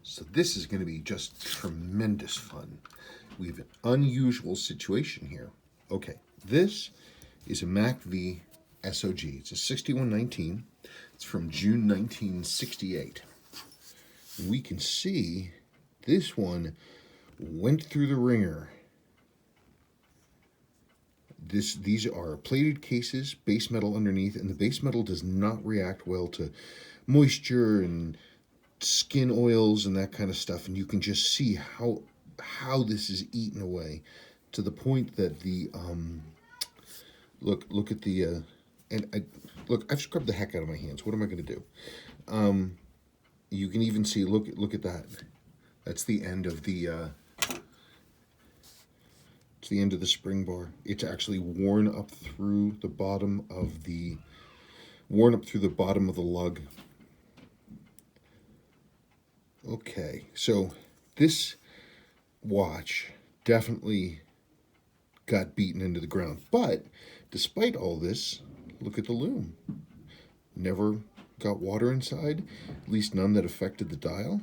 So this is going to be just tremendous fun. We have an unusual situation here. Okay, this is a MACV SOG. It's a 6119. It's from June 1968. We can see this one went through the ringer. These are plated cases, base metal underneath, and the base metal does not react well to moisture and skin oils and that kind of stuff. And you can just see how this is eaten away to the point that the look at the look, I've scrubbed the heck out of my hands. What am I going to do? You can even see, look at that. That's the end of the it's the end of the spring bar. It's actually worn up through the bottom of the lug. Okay, so this watch definitely got beaten into the ground. But despite all this, look at the loom. Never got water inside, at least none that affected the dial.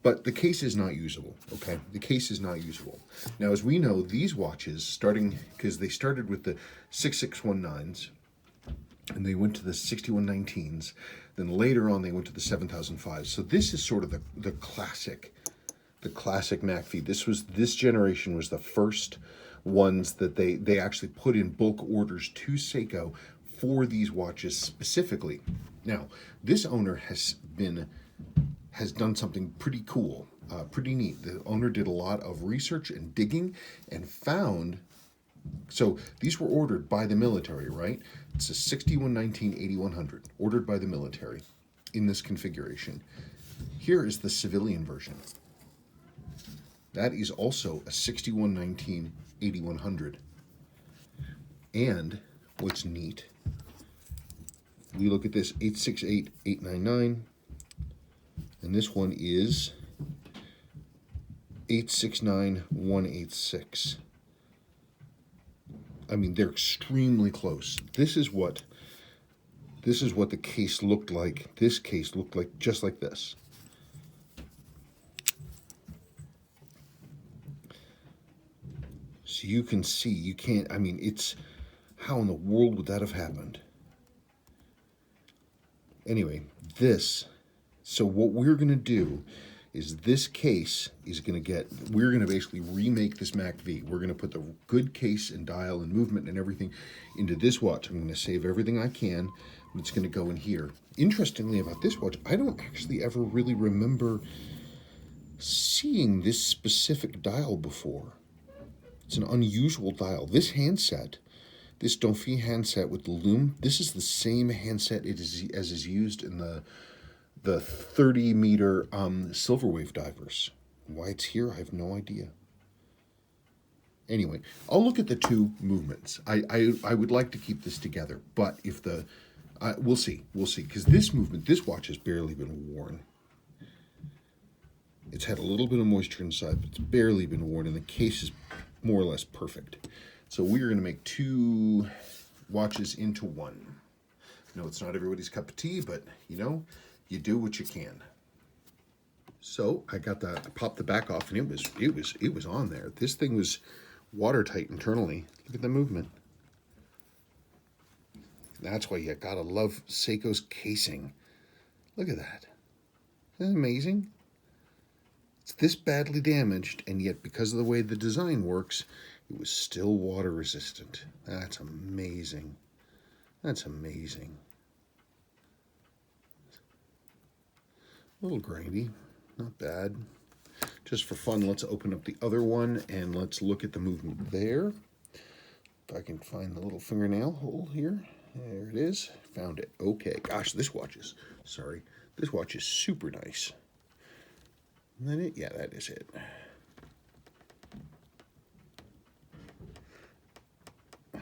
But the case is not usable, okay? The case is not usable. Now, as we know, these watches, because they started with the 6619s, and they went to the 6119s, then later on they went to the 7005s. So this is sort of the classic MACV. This generation was the first ones that they actually put in bulk orders to Seiko for these watches specifically. Now, this owner has done something pretty cool, pretty neat. The owner did a lot of research and digging and found, so these were ordered by the military, right? It's a 6119 8100, ordered by the military in this configuration. Here is the civilian version. That is also a 6119 8100. And what's neat, we look at this 868 899. And this one is 869186. I mean, they're extremely close. This is what the case looked like. This case looked like just like this. So you can see, you can't, I mean, it's, how in the world would that have happened? Anyway, so what we're going to do is this case is going to we're going to basically remake this MACV. We're going to put the good case and dial and movement and everything into this watch. I'm going to save everything I can, and it's going to go in here. Interestingly about this watch, I don't actually ever really remember seeing this specific dial before. It's an unusual dial. This handset, this Donfi handset with the loom, this is the same handset as is used in the 30-meter silver wave divers. Why it's here, I have no idea. Anyway, I'll look at the two movements. I would like to keep this together, but if we'll see, because this watch has barely been worn. It's had a little bit of moisture inside, but it's barely been worn, and the case is more or less perfect. So we are going to make two watches into one. No, it's not everybody's cup of tea, but you do what you can. So I popped the back off, and it was on there. This thing was watertight internally. Look at the movement. That's why you gotta love Seiko's casing. Look at that. Isn't that amazing? It's this badly damaged, and yet because of the way the design works, it was still water resistant. That's amazing. That's amazing. A little grainy, not bad. Just for fun, let's open up the other one and let's look at the movement there. If I can find the little fingernail hole here. There it is. Found it. Okay. Gosh, this watch is super nice. And then yeah, that is it.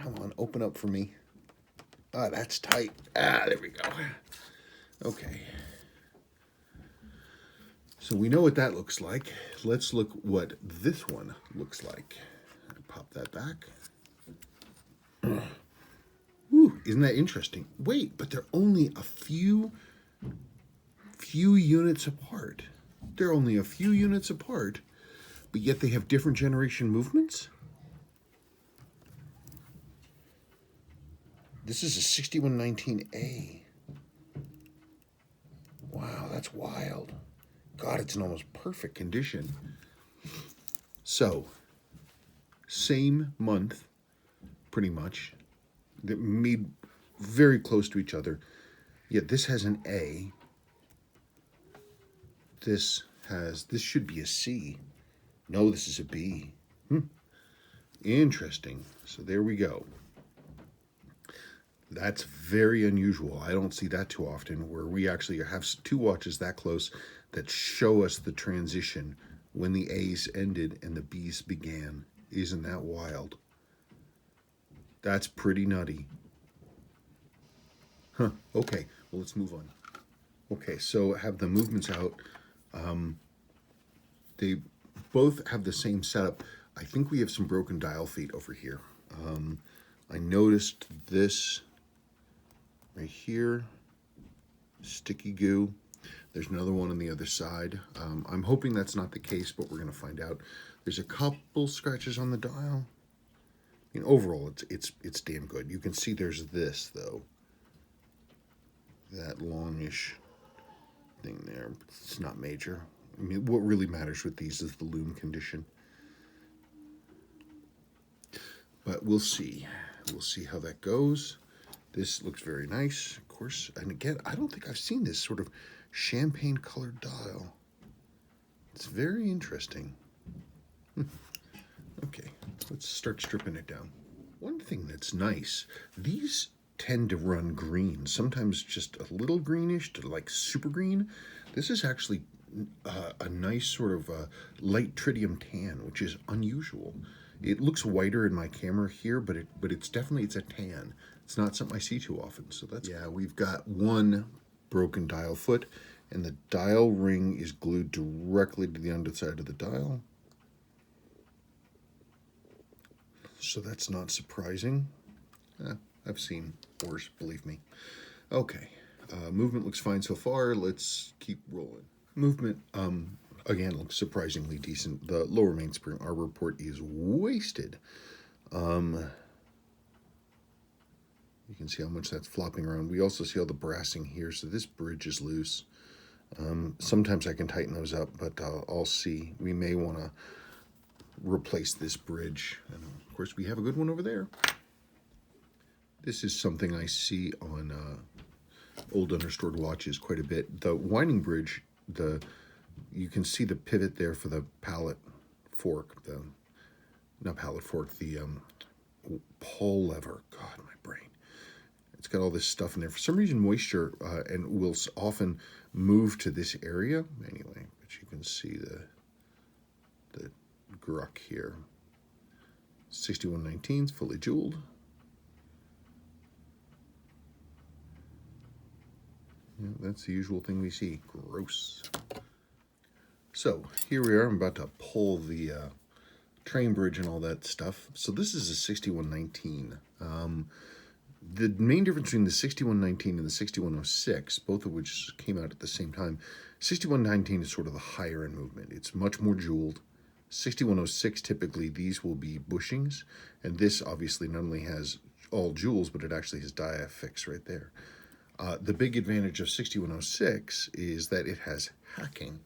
Come on, open up for me. Ah, that's tight. Ah, there we go. Okay. So we know what that looks like. Let's look what this one looks like. Pop that back. Ooh, isn't that interesting? Wait, but they're only a few units apart. They're only a few units apart, but yet they have different generation movements. This is a 6119A. Wow, that's wild. God, it's in almost perfect condition. So, same month, pretty much. They're made very close to each other. Yet this has an A. This should be a C. No, this is a B. Interesting. So there we go. That's very unusual. I don't see that too often, where we actually have two watches that close that show us the transition when the A's ended and the B's began. Isn't that wild? That's pretty nutty. Huh. Okay, well, let's move on. Okay, so have the movements out. They both have the same setup. I think we have some broken dial feet over here. I noticed this right here, sticky goo. There's another one on the other side. I'm hoping that's not the case, but we're gonna find out. There's a couple scratches on the dial. I mean, overall, it's damn good. You can see there's this though, that longish thing there. It's not major. I mean, what really matters with these is the loom condition. But we'll see. We'll see how that goes. This looks very nice, of course. And again, I don't think I've seen this sort of champagne colored dial. It's very interesting. Okay, let's start stripping it down. One thing that's nice, these tend to run green, sometimes just a little greenish to like super green. This is actually a nice sort of light tritium tan, which is unusual. It looks whiter in my camera here, but it's definitely, it's a tan. It's not something I see too often. So that's, yeah, we've got one broken dial foot, and the dial ring is glued directly to the underside of the dial. So that's not surprising. I've seen worse, believe me. Okay, movement looks fine so far. Let's keep rolling. Movement, again, looks surprisingly decent. The lower mainspring arbor port is wasted. You can see how much that's flopping around. We also see all the brassing here, so this bridge is loose. Sometimes I can tighten those up, but I'll see. We may want to replace this bridge. And of course, we have a good one over there. This is something I see on old understored watches quite a bit. The Whining Bridge, you can see the pivot there for the pallet fork, not pallet fork, the pull lever. God, my brain. It's got all this stuff in there. For some reason, moisture and will often move to this area. Anyway, but you can see the gruck here. 6119's fully jeweled. Yeah, that's the usual thing we see. Gross. So here we are. I'm about to pull the train bridge and all that stuff. So this is a 6119. The main difference between the 6119 and the 6106, both of which came out at the same time, 6119 is sort of the higher end movement. It's much more jeweled. 6106, typically these will be bushings, and this obviously not only has all jewels, but it actually has dia fix right there. The big advantage of 6106 is that it has hacking.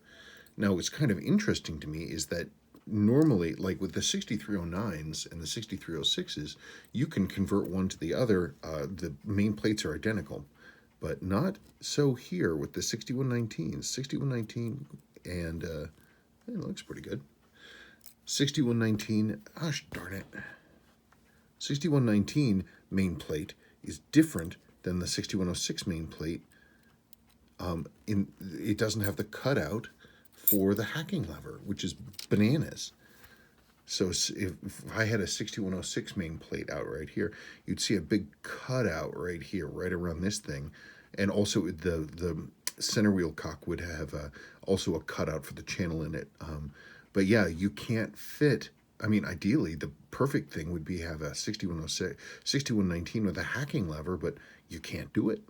Now, what's kind of interesting to me is that normally, like with the 6309s and the 6306s, you can convert one to the other. The main plates are identical, but not so here with the 6119s. 6119, and it looks pretty good. 6119, gosh darn it. 6119 main plate is different than the 6106 main plate. It doesn't have the cutout for the hacking lever, which is bananas. So if I had a 6106 main plate out right here, you'd see a big cutout right here, right around this thing. And also the center wheel cock would have also a cutout for the channel in it. But yeah, you can't fit. I mean, ideally, the perfect thing would be have a 6106, 6119 with a hacking lever, but you can't do it.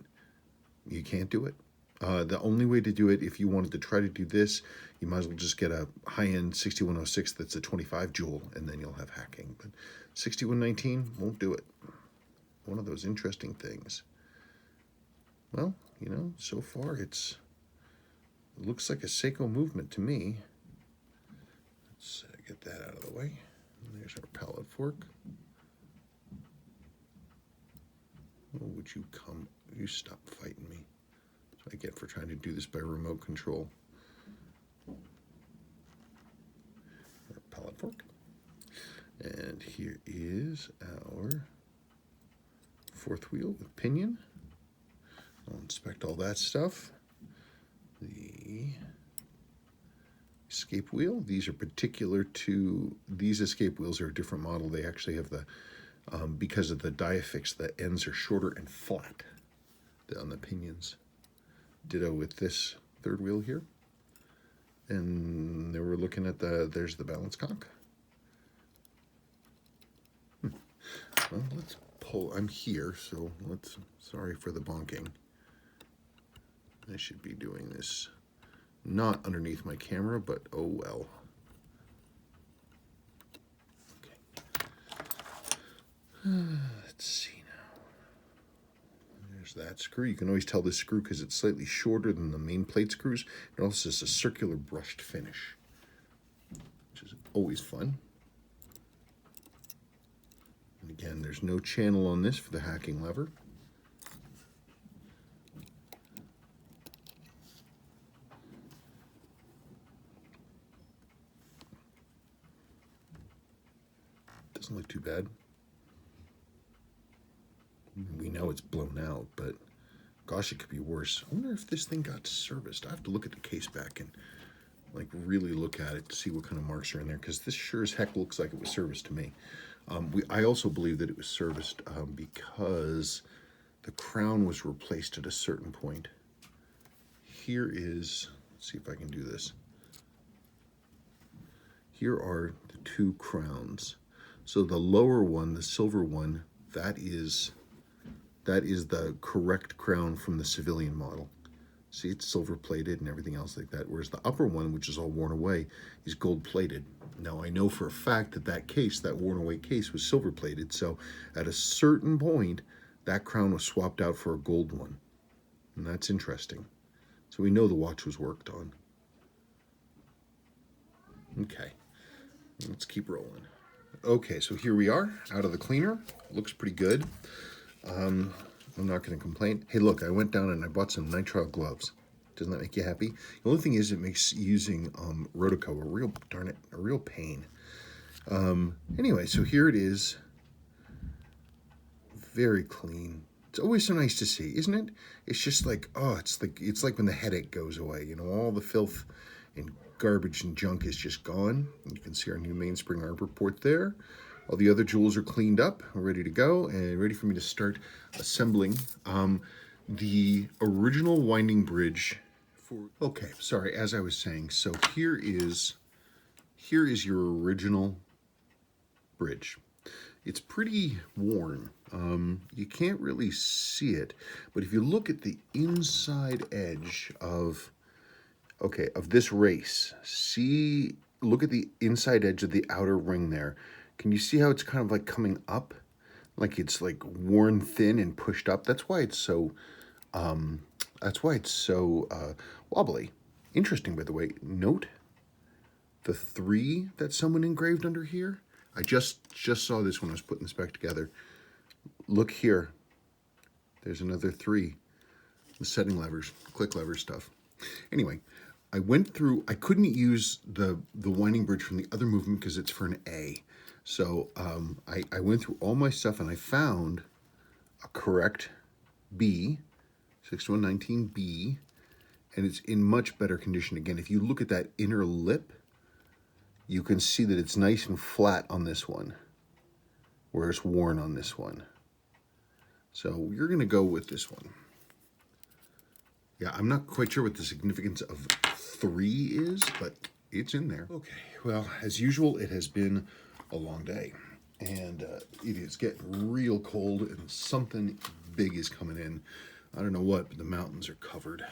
You can't do it. The only way to do it, if you wanted to try to do this, you might as well just get a high-end 6106 that's a 25 joule, and then you'll have hacking. But 6119 won't do it. One of those interesting things. Well, you know, so far it looks like a Seiko movement to me. Let's get that out of the way. And there's our pallet fork. Oh, would you come? You stop fighting me. That's what I get for trying to do this by remote control. Our pallet fork. And here is our fourth wheel with pinion. I'll inspect all that stuff. The escape wheel. These are particular to, these escape wheels are a different model. They actually have the, because of the diaffix, the ends are shorter and flat on the pinions. Ditto with this third wheel here. And then we're looking at there's the balance cock. Well, let's pull, I'm here, so sorry for the bonking. I should be doing this not underneath my camera, but oh well. Okay. Let's see now. There's that screw. You can always tell this screw because it's slightly shorter than the main plate screws. It also has a circular brushed finish, which is always fun. And again, there's no channel on this for the hacking lever. Doesn't look too bad. We know it's blown out, but gosh, it could be worse. I wonder if this thing got serviced. I have to look at the case back and like really look at it to see what kind of marks are in there, because this sure as heck looks like it was serviced to me. I also believe that it was serviced because the crown was replaced at a certain point. Here is, let's see if I can do this. Here are the two crowns. So the lower one, the silver one, that is the correct crown from the civilian model. See, it's silver plated and everything else like that. Whereas the upper one, which is all worn away, is gold plated. Now I know for a fact that that case, that worn away case, was silver plated. So at a certain point, that crown was swapped out for a gold one. And that's interesting. So we know the watch was worked on. Okay, let's keep rolling. Okay, so here we are, out of the cleaner. Looks pretty good. I'm not going to complain. Hey, look, I went down and I bought some nitrile gloves. Doesn't that make you happy? The only thing is it makes using Rotico a real pain. Anyway, so here it is. Very clean. It's always so nice to see, isn't it? It's just like, oh, it's like when the headache goes away. You know, all the filth and garbage and junk is just gone. You can see our new mainspring arbor port there. All the other jewels are cleaned up, ready to go, and ready for me to start assembling the original Whining Bridge. Okay, sorry, as I was saying, so here is your original bridge. It's pretty worn. You can't really see it, but if you look at the inside edge of this race, look at the inside edge of the outer ring there. Can you see how it's kind of like coming up? Like it's like worn thin and pushed up. That's why it's so wobbly. Interesting, by the way. Note the 3 that someone engraved under here. I just saw this when I was putting this back together. Look here. There's another 3. The setting levers, click lever stuff. Anyway, I went through, I couldn't use the Whining Bridge from the other movement because it's for an A. So I went through all my stuff and I found a correct B, 6119B, and it's in much better condition. Again, if you look at that inner lip, you can see that it's nice and flat on this one, where it's worn on this one. So you're gonna go with this one. Yeah, I'm not quite sure what the significance of 3 is, but it's in there. Okay, well, as usual, it has been a long day, and it is getting real cold, and something big is coming in. I don't know what, but the mountains are covered.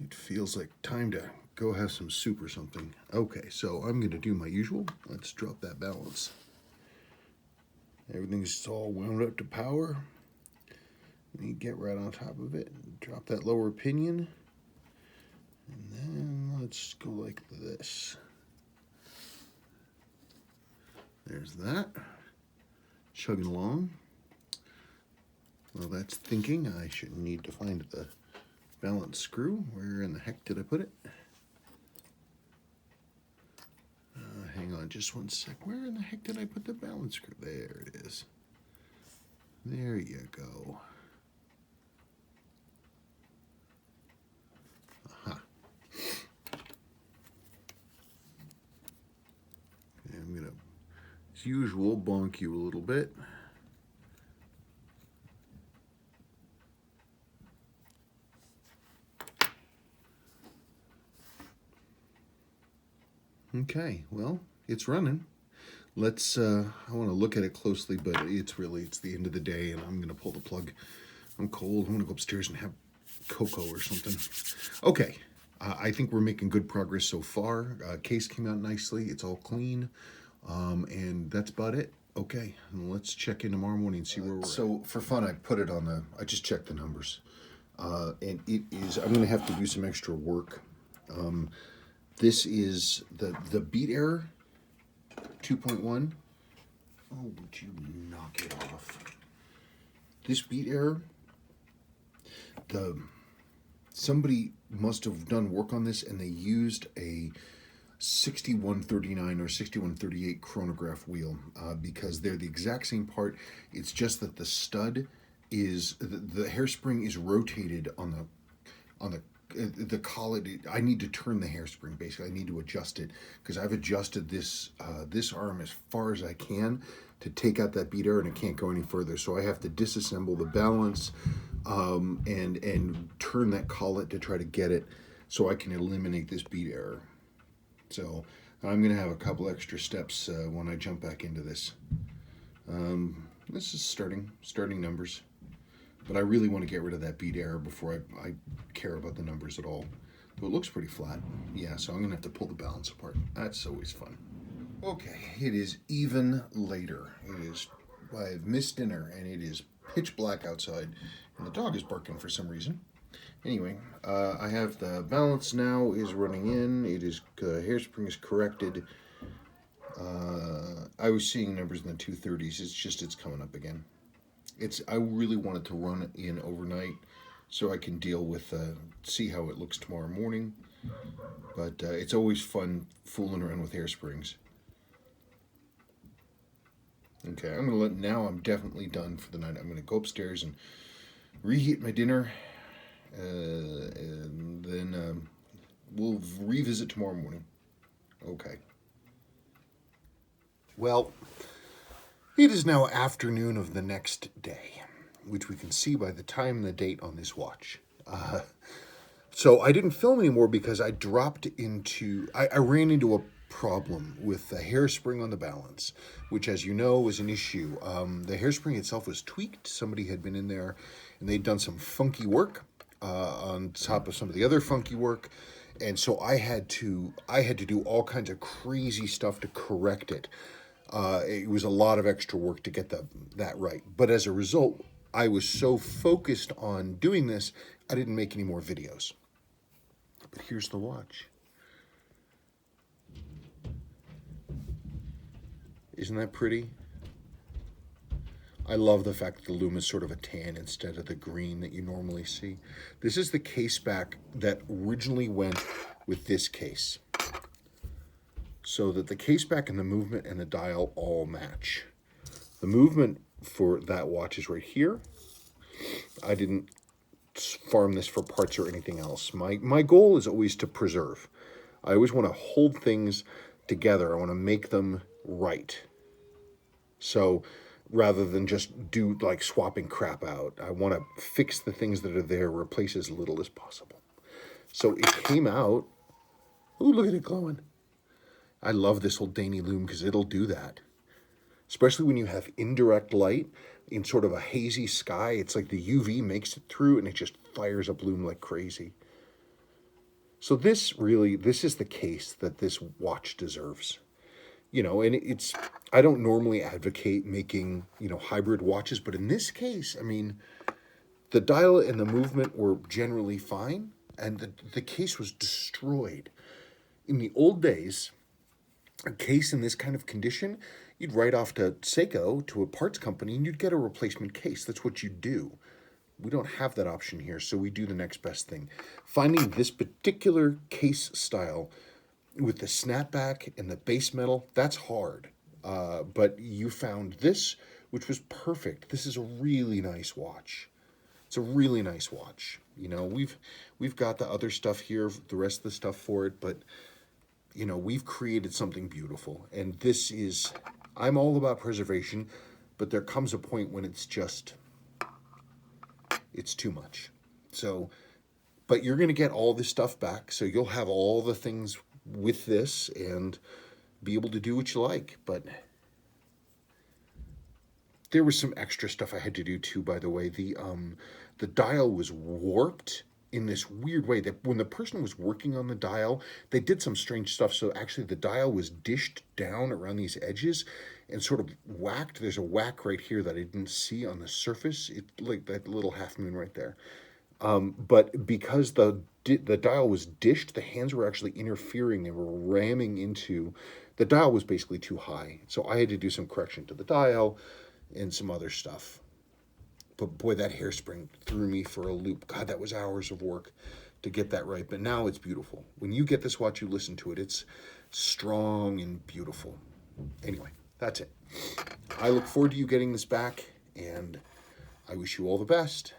It feels like time to go have some soup or something. Okay, so I'm going to do my usual. Let's drop that balance. Everything's all wound up to power. You get right on top of it. Drop that lower pinion. And then let's go like this. There's that. Chugging along. Well, that's thinking. I should need to find the balance screw. Where in the heck did I put it? Hang on just one sec. Where in the heck did I put the balance screw? There it is. There you go. Aha. Okay, I'm gonna, as usual, bonk you a little bit. Okay, well, it's running. Let's, I want to look at it closely, but it's the end of the day, and I'm going to pull the plug. I'm cold. I'm going to go upstairs and have cocoa or something. Okay, I think we're making good progress so far. Case came out nicely. It's all clean, and that's about it. Okay, and let's check in tomorrow morning and see where we're at. So, for fun, I just checked the numbers. And it is, I'm going to have to do some extra work. This is the beat error, 2.1. Oh, would you knock it off? This beat error, somebody must have done work on this and they used a 6139 or 6138 chronograph wheel because they're the exact same part. It's just that the stud is, the hairspring is rotated on the collet. I need to turn the hairspring, basically. I need to adjust it because I've adjusted this this arm as far as I can to take out that beat error, and it can't go any further. So I have to disassemble the balance and turn that collet to try to get it so I can eliminate this beat error. So I'm going to have a couple extra steps when I jump back into this. This is starting numbers. But I really want to get rid of that beat error before I care about the numbers at all. But it looks pretty flat. Yeah, so I'm going to have to pull the balance apart. That's always fun. Okay, it is even later. I've missed dinner, and it is pitch black outside, and the dog is barking for some reason. Anyway, I have the balance now is running in. It is, hairspring is corrected. I was seeing numbers in the 230s. It's coming up again. I really wanted to run it in overnight so I can deal with, see how it looks tomorrow morning. But it's always fun fooling around with hairsprings. Okay, now I'm definitely done for the night. I'm going to go upstairs and reheat my dinner. And then we'll revisit tomorrow morning. Okay. Well, it is now afternoon of the next day, which we can see by the time and the date on this watch. So I didn't film anymore because I ran into a problem with the hairspring on the balance, which, as you know, was an issue. The hairspring itself was tweaked. Somebody had been in there and they'd done some funky work on top of some of the other funky work. And so I had to do all kinds of crazy stuff to correct it. It was a lot of extra work to get that right. But as a result, I was so focused on doing this, I didn't make any more videos. But here's the watch. Isn't that pretty? I love the fact that the lume is sort of a tan instead of the green that you normally see. This is the case back that originally went with this case, so that the case back and the movement and the dial all match. The movement for that watch is right here. I didn't farm this for parts or anything else. My goal is always to preserve. I always want to hold things together. I want to make them right. So rather than just do like swapping crap out, I want to fix the things that are there, replace as little as possible. So it came out. Ooh, look at it glowing. I love this old Danny lume because it'll do that. Especially when you have indirect light in sort of a hazy sky. It's like the UV makes it through and it just fires up lume like crazy. So this is the case that this watch deserves. You know, and I don't normally advocate making, you know, hybrid watches, but in this case, I mean, the dial and the movement were generally fine, and the case was destroyed. In the old days, a case in this kind of condition, you'd write off to Seiko, to a parts company, and you'd get a replacement case. That's what you do. We don't have that option here, so we do the next best thing. Finding this particular case style with the snapback and the base metal, that's hard. But you found this, which was perfect. This is a really nice watch. It's a really nice watch. You know, we've got the other stuff here, the rest of the stuff for it, but you know, we've created something beautiful. And this is, I'm all about preservation, but there comes a point when it's just, it's too much. So, but you're going to get all this stuff back. So you'll have all the things with this and be able to do what you like. But there was some extra stuff I had to do too, by the way. The dial was warped in this weird way that when the person was working on the dial, they did some strange stuff. So actually the dial was dished down around these edges and sort of whacked. There's a whack right here that I didn't see on the surface. It like that little half moon right there. But because the dial was dished, the hands were actually interfering. They were ramming into, the dial was basically too high. So I had to do some correction to the dial and some other stuff. But boy, that hairspring threw me for a loop. God, that was hours of work to get that right. But now it's beautiful. When you get this watch, you listen to it. It's strong and beautiful. Anyway, that's it. I look forward to you getting this back, and I wish you all the best.